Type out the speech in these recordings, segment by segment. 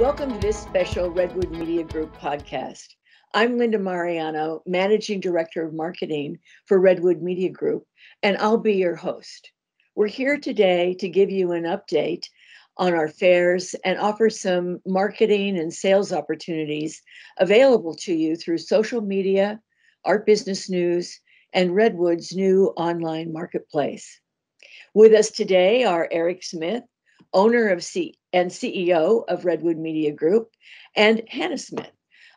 Welcome to this special Redwood Media Group podcast. I'm Linda Mariano, Managing Director of Marketing for Redwood Media Group, and I'll be your host. We're here today to give you an update on our fairs and offer some marketing and sales opportunities available to you through social media, Art Business News, and Redwood's new online marketplace. With us today are Eric Smith, owner and CEO of Redwood Media Group, and Hannah Smith,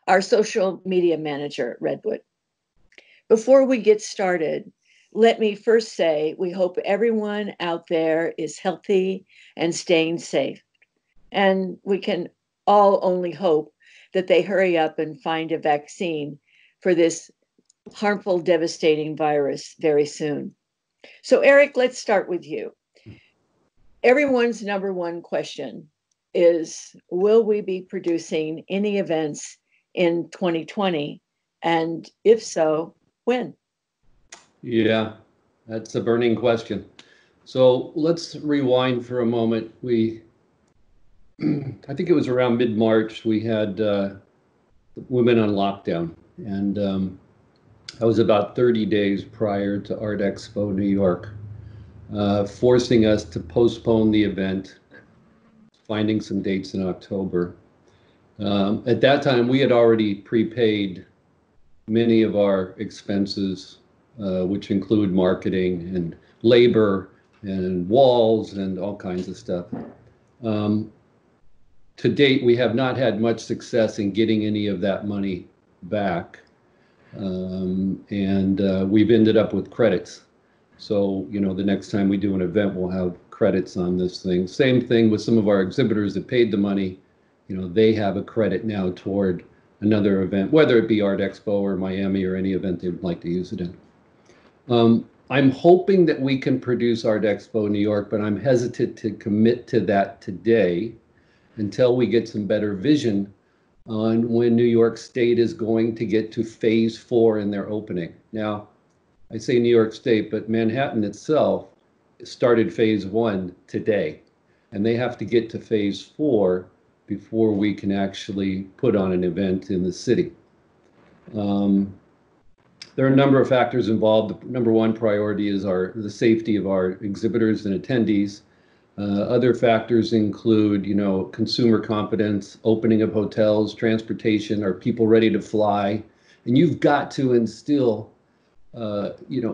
our social media manager at Redwood. Before we get started, let me first say we hope everyone out there is healthy and staying safe. And we can all only hope that they hurry up and find a vaccine for this harmful, devastating virus very soon. So, Eric, let's start with you. Everyone's number one question is, will we be producing any events in 2020? And if so, when? Yeah, that's a burning question. So let's rewind for a moment. I think it was around mid-March, we had women on lockdown. And that was about 30 days prior to Art Expo New York. Forcing us to postpone the event, finding some dates in October. At that time, we had already prepaid many of our expenses, which include marketing and labor and walls and all kinds of stuff. To date, we have not had much success in getting any of that money back. We've ended up with credits. So, the next time we do an event, we'll have credits on this thing. Same thing with some of our exhibitors that paid the money. They have a credit now toward another event, whether it be Art Expo or Miami or any event they would like to use it in. I'm hoping that we can produce Art Expo New York, but I'm hesitant to commit to that today until we get some better vision on when New York State is going to get to phase 4 in their opening. Now, I say New York State, but Manhattan itself started phase 1 today, and they have to get to phase 4 before we can actually put on an event in the city. There are a number of factors involved. The number one priority is the safety of our exhibitors and attendees. Other factors include, consumer confidence, opening of hotels, transportation, are people ready to fly? And you've got to instill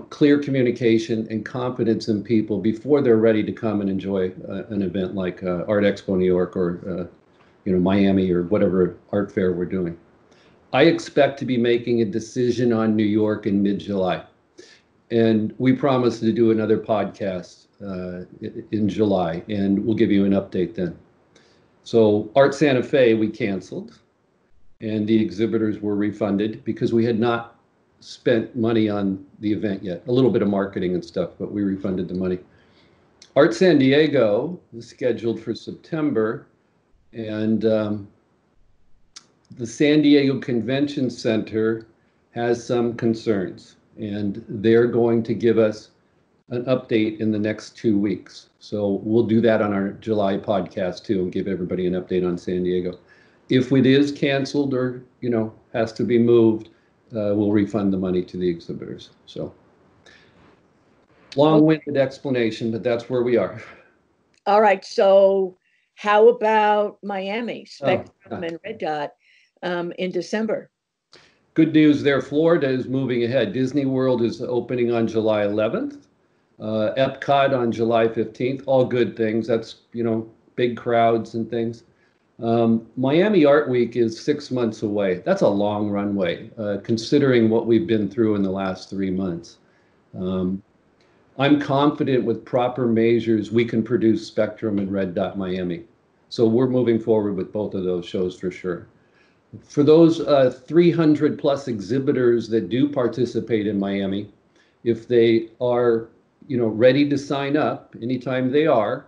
clear communication and confidence in people before they're ready to come and enjoy an event like Art Expo New York or Miami or whatever art fair we're doing. I expect to be making a decision on New York in mid-July. And we promise to do another podcast in July, and we'll give you an update then. So Art Santa Fe, we canceled, and the exhibitors were refunded because we had not spent money on the event yet. A little bit of marketing and stuff, but we refunded the money. Art San Diego is scheduled for September, and the San Diego Convention Center has some concerns, and they're going to give us an update in the next 2 weeks. So we'll do that on our July podcast too, and give everybody an update on San Diego. If it is canceled or, has to be moved, we'll refund the money to the exhibitors. So long-winded explanation, but that's where we are. All right. So how about Miami, Spectrum and Red Dot in December? Good news there. Florida is moving ahead. Disney World is opening on July 11th. Epcot on July 15th. All good things. That's, big crowds and things. Miami Art Week is 6 months away. That's a long runway, considering what we've been through in the last 3 months. I'm confident with proper measures, we can produce Spectrum and Red Dot Miami. So we're moving forward with both of those shows for sure. For those 300 plus exhibitors that do participate in Miami, if they are, ready to sign up, anytime they are,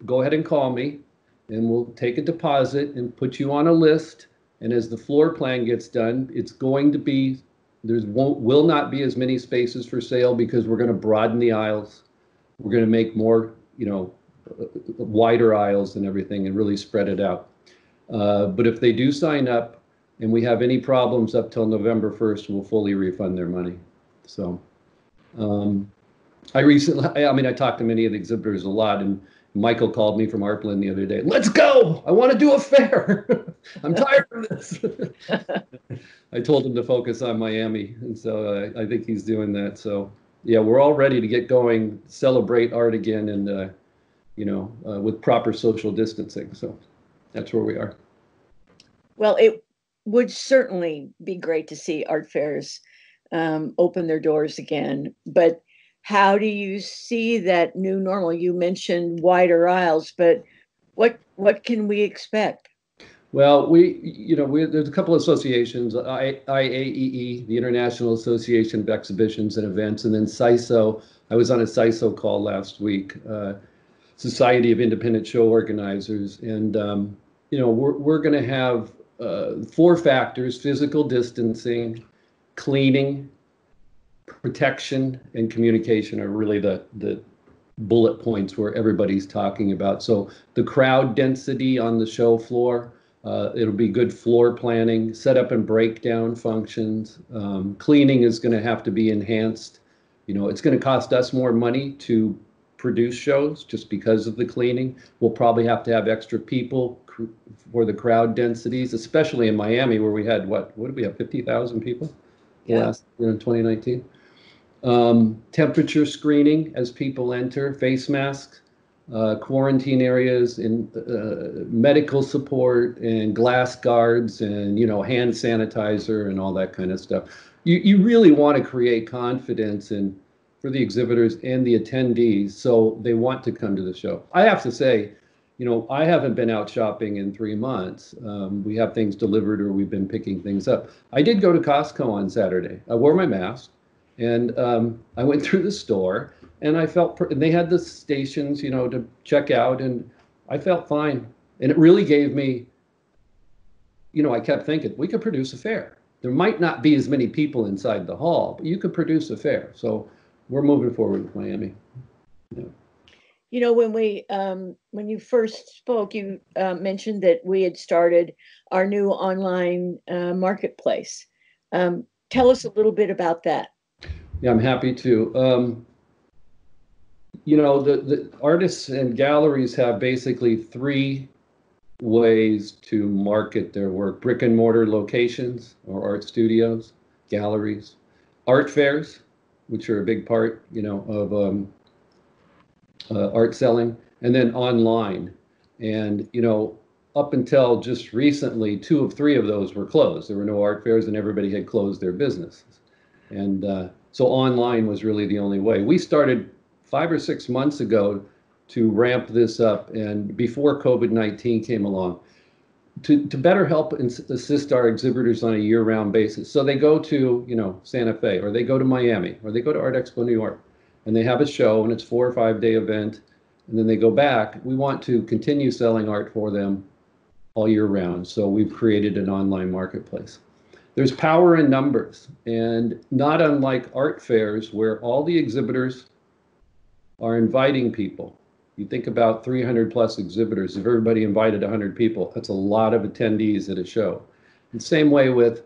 go ahead and call me, and we'll take a deposit and put you on a list. And as the floor plan gets done, it's going to be, will not be as many spaces for sale because we're going to broaden the aisles. We're going to make more, wider aisles and everything and really spread it out. But if they do sign up and we have any problems up till November 1st, we'll fully refund their money. So I talked to many of the exhibitors a lot, and Michael called me from Artland the other day. Let's go! I want to do a fair. I'm tired of this. I told him to focus on Miami, and so I think he's doing that. So yeah, we're all ready to get going, celebrate art again, and with proper social distancing. So that's where we are. Well, it would certainly be great to see art fairs open their doors again, but how do you see that new normal? You mentioned wider aisles, but what can we expect? Well, there's a couple of associations, IAEE, the International Association of Exhibitions and Events, and then CISO. I was on a CISO call last week, Society of Independent Show Organizers, and we're going to have 4 factors: physical distancing, cleaning, protection, and communication are really the bullet points where everybody's talking about. So the crowd density on the show floor, it'll be good floor planning, setup and breakdown functions. Cleaning is going to have to be enhanced. It's going to cost us more money to produce shows just because of the cleaning. We'll probably have to have extra people for the crowd densities, especially in Miami, where we had, what did we have, 50,000 people last year in 2019. Temperature screening as people enter, face masks, quarantine areas, and medical support, and glass guards, and hand sanitizer, and all that kind of stuff. You really want to create confidence for the exhibitors and the attendees, so they want to come to the show. I have to say, I haven't been out shopping in 3 months. We have things delivered, or we've been picking things up. I did go to Costco on Saturday. I wore my mask. And I went through the store, and I felt, and they had the stations, to check out, and I felt fine. And it really gave me, I kept thinking, we could produce a fair. There might not be as many people inside the hall, but you could produce a fair. So we're moving forward with Miami. Yeah. When you first spoke, you mentioned that we had started our new online marketplace. Tell us a little bit about that. Yeah, I'm happy to. The artists and galleries have basically 3 ways to market their work: brick and mortar locations or art studios, galleries, art fairs, which are a big part, of art selling, and then online. And, up until just recently, 2 of 3 of those were closed. There were no art fairs, and everybody had closed their businesses. And so online was really the only way. We started 5 or 6 months ago to ramp this up, and before COVID-19 came along, to better help and assist our exhibitors on a year-round basis. So they go to, Santa Fe, or they go to Miami, or they go to Art Expo New York, and they have a show, and it's 4 or 5 day event, and then they go back. We want to continue selling art for them all year round. So we've created an online marketplace. There's power in numbers, and not unlike art fairs where all the exhibitors are inviting people. You think about 300 plus exhibitors. If everybody invited 100 people, that's a lot of attendees at a show. And same way with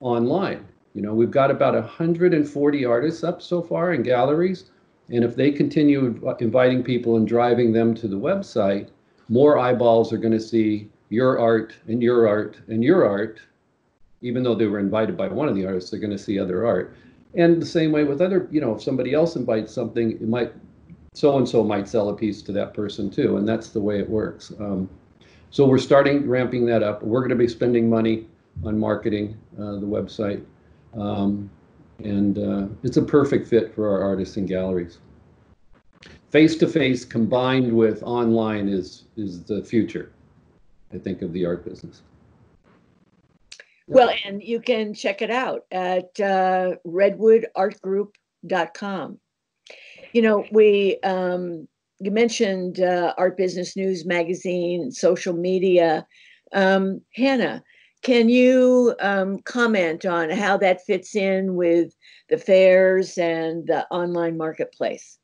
online. We've got about 140 artists up so far in galleries. And if they continue inviting people and driving them to the website, more eyeballs are going to see your art and your art and your art. Even though they were invited by one of the artists, they're going to see other art. And the same way with other, if somebody else invites something, so-and-so might sell a piece to that person too. And that's the way it works. So we're ramping that up. We're going to be spending money on marketing the website. And it's a perfect fit for our artists and galleries. Face-to-face combined with online is the future, I think, of the art business. Well, and you can check it out at redwoodartgroup.com. You mentioned Art Business News magazine, social media. Hannah, can you comment on how that fits in with the fairs and the online marketplace?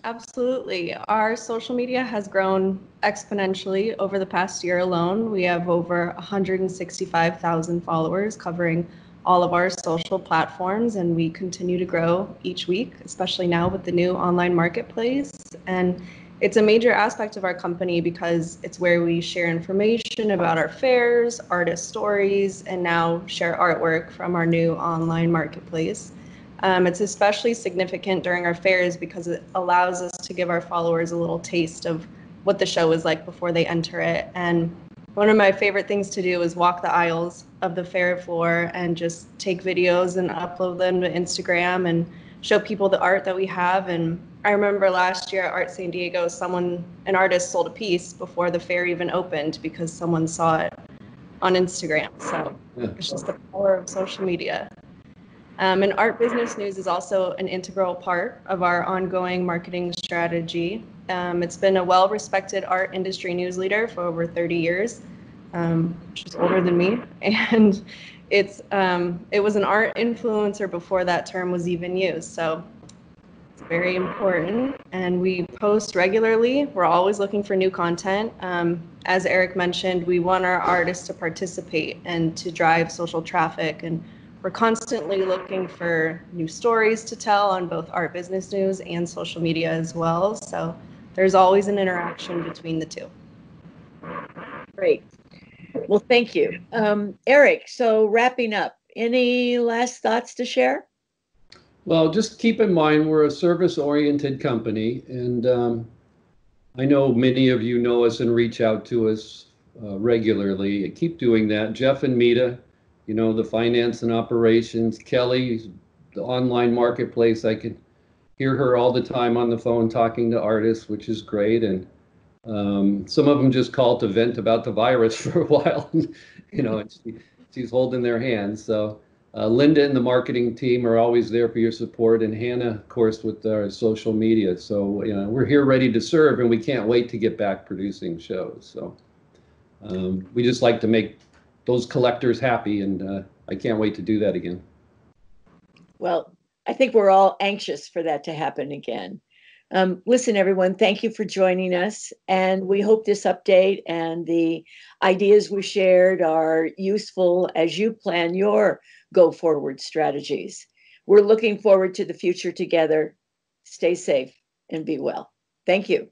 Absolutely. Our social media has grown exponentially over the past year alone. We have over 165,000 followers covering all of our social platforms, and we continue to grow each week, especially now with the new online marketplace. And it's a major aspect of our company because it's where we share information about our fairs, artist stories, and now share artwork from our new online marketplace. It's especially significant during our fairs because it allows us to give our followers a little taste of what the show is like before they enter it. And one of my favorite things to do is walk the aisles of the fair floor and just take videos and upload them to Instagram and show people the art that we have. And I remember last year at Art San Diego, an artist sold a piece before the fair even opened because someone saw it on Instagram. So Yeah. it's just the power of social media. And Art Business News is also an integral part of our ongoing marketing strategy. It's been a well-respected art industry news leader for over 30 years, which is older than me. And it was an art influencer before that term was even used. So it's very important. And we post regularly. We're always looking for new content. As Eric mentioned, we want our artists to participate and to drive social traffic. And we're constantly looking for new stories to tell on both Art Business News and social media as well. So there's always an interaction between the two. Great. Well, thank you. Eric, so wrapping up, any last thoughts to share? Well, just keep in mind we're a service-oriented company, and I know many of you know us and reach out to us regularly. Keep doing that. Jeff and Mita, the finance and operations. Kelly, the online marketplace. I can hear her all the time on the phone talking to artists, which is great. And some of them just call to vent about the virus for a while. And she's holding their hands. So Linda and the marketing team are always there for your support, and Hannah, of course, with our social media. So we're here ready to serve, and we can't wait to get back producing shows. So we just like to make those collectors happy, and I can't wait to do that again. Well, I think we're all anxious for that to happen again. Listen, everyone, thank you for joining us. And we hope this update and the ideas we shared are useful as you plan your go forward strategies. We're looking forward to the future together. Stay safe and be well. Thank you.